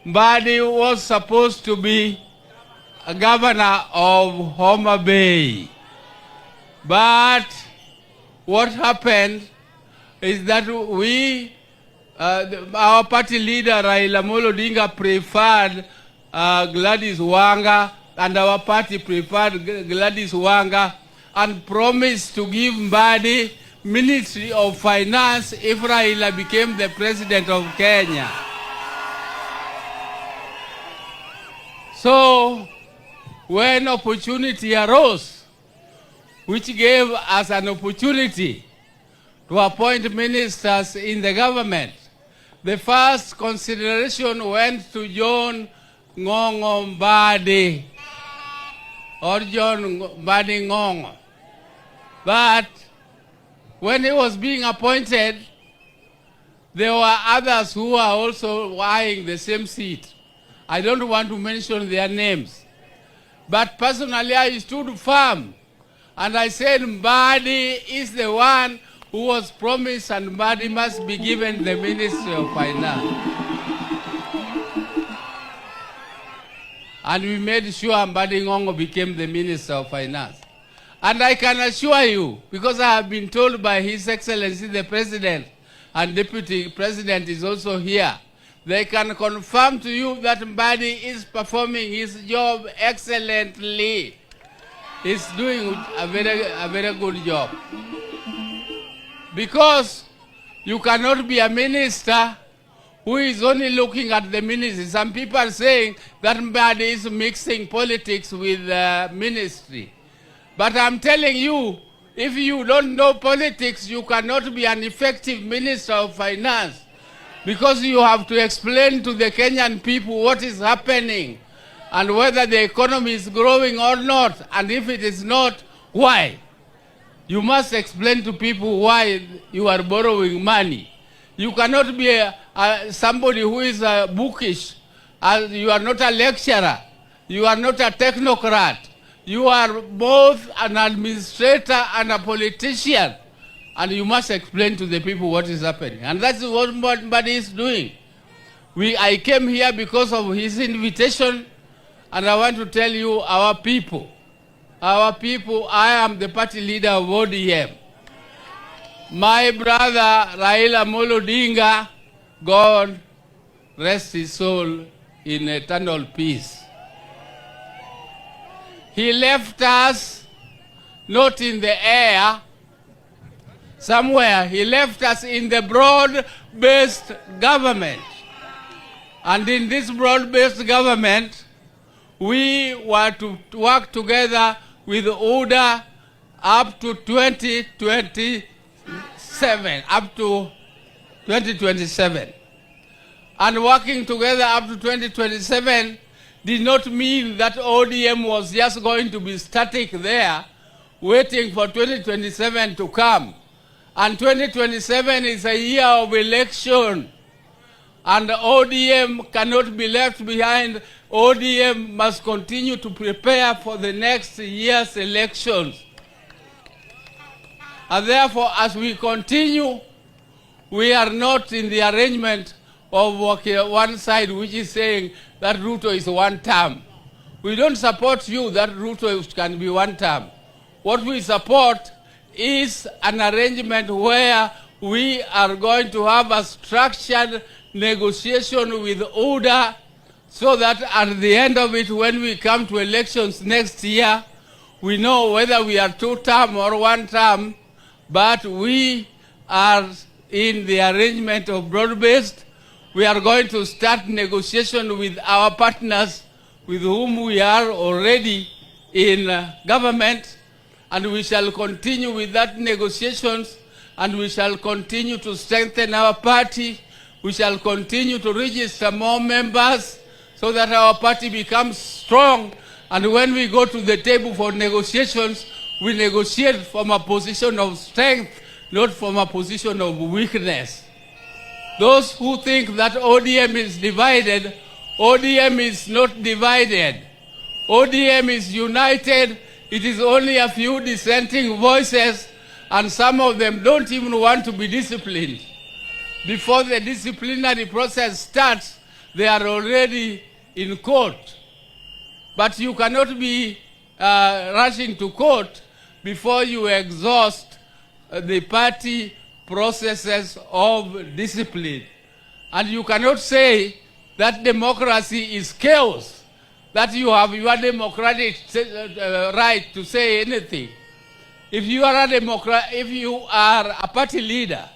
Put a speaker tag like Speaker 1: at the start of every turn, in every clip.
Speaker 1: Mbadi was supposed to be a governor of Homa Bay. But what happened is that our party leader Raila Amolo Odinga preferred Gladys Wanga, and our party preferred Gladys Wanga, and promised to give Mbadi Ministry of Finance if Raila became the president of Kenya. So when opportunity arose, which gave us an opportunity to appoint ministers in the government, the first consideration went to John Ngongo Mbadi, or John Mbadi Ngongo. But when he was being appointed, there were others who were also eyeing the same seat. I don't want to mention their names. But personally, I stood firm. And I said, Mbadi is the one who was promised, and Mbadi must be given the Ministry of Finance. And we made sure Mbadi Ngongo became the Minister of Finance. And I can assure you, because I have been told by His Excellency the President, and Deputy President is also here, they can confirm to you that Mbadi is performing his job excellently. He's doing a very good job. Because you cannot be a minister who is only looking at the ministry. Some people are saying that Mbadi is mixing politics with ministry. But I'm telling you, if you don't know politics, you cannot be an effective Minister of Finance. Because you have to explain to the Kenyan people what is happening and whether the economy is growing or not, and if it is not, why? You must explain to people why you are borrowing money. You cannot be somebody who is bookish. You are not a lecturer. You are not a technocrat. You are both an administrator and a politician. And you must explain to the people what is happening. And that's what Mbadi is doing. I came here because of his invitation, and I want to tell you, our people, I am the party leader of ODM. My brother Raila Amolo Odinga, God rest his soul in eternal peace. He left us not in the air, somewhere. He left us in the broad-based government. And in this broad-based government, we were to work together with ODA up to 2027, And working together up to 2027 did not mean that ODM was just going to be static there, waiting for 2027 to come. And 2027 is a year of election. And ODM cannot be left behind. ODM must continue to prepare for the next year's elections. And therefore, as we continue, we are not in the arrangement of one side which is saying that Ruto is one term. We don't support you that Ruto can be one term. What we support is an arrangement where we are going to have a structured negotiation with ODA, so that at the end of it, when we come to elections next year, we know whether we are two-term or one-term, but we are in the arrangement of broad-based. We are going to start negotiation with our partners with whom we are already in government, and we shall continue with that negotiations, and we shall continue to strengthen our party. We shall continue to register more members so that our party becomes strong. And when we go to the table for negotiations, we negotiate from a position of strength, not from a position of weakness. Those who think that ODM is divided, ODM is not divided. ODM is united. It is only a few dissenting voices, and some of them don't even want to be disciplined. Before the disciplinary process starts, they are already in court. But you cannot be rushing to court before you exhaust the party processes of discipline. And you cannot say that democracy is chaos, that you have your democratic right to say anything. If you are a party leader,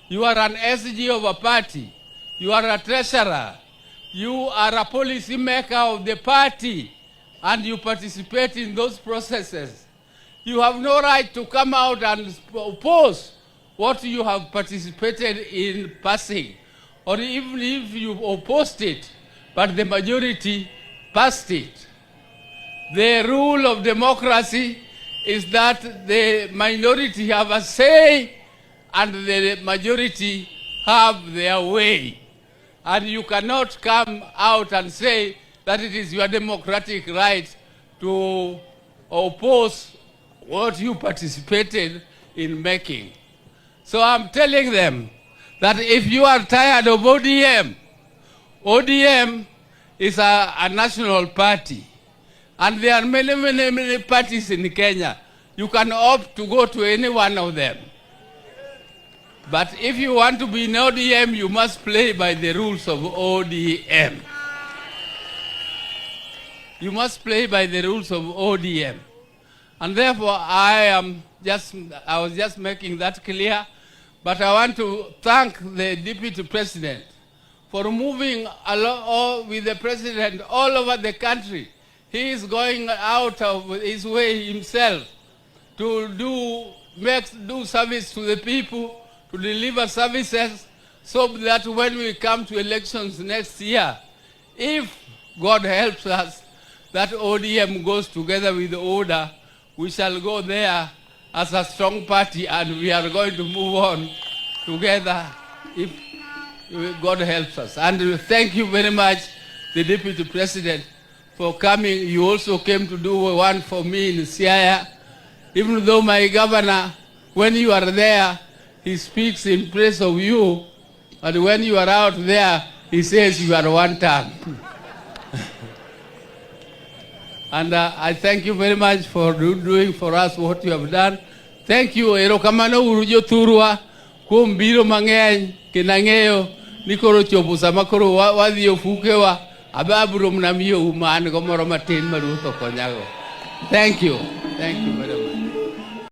Speaker 1: you are an SG of a party, you are a treasurer, you are a policy maker of the party, and you participate in those processes, you have no right to come out and oppose what you have participated in passing, or even if you opposed it, but the majority passed it. The rule of democracy is that the minority have a say and the majority have their way. And you cannot come out and say that it is your democratic right to oppose what you participated in making. So I'm telling them that if you are tired of ODM, ODM is a national party. And there are many parties in Kenya. You can opt to go to any one of them. But if you want to be in ODM, you must play by the rules of ODM. You must play by the rules of ODM. And therefore, I was just making that clear. But I want to thank the Deputy President for moving along with the President all over the country. He is going out of his way himself to do service to the people, to deliver services, so that when we come to elections next year, if God helps us, that ODM goes together with the order, we shall go there as a strong party, and we are going to move on together if God helps us. And thank you very much, the Deputy President, for coming. You also came to do one for me in Siaya. Even though my governor, when you are there, he speaks in praise of you, but when you are out there, he says you are one term. And I thank you very much for doing for us what you have done. Thank you. Erokamano urujo turwa kumbiro mang'eny kinang'eyo nikoro chopo sama koro wadhi ofukewa ababuro mnamiyo uman gomoro matin maruto konyago. Thank you. Thank you very much.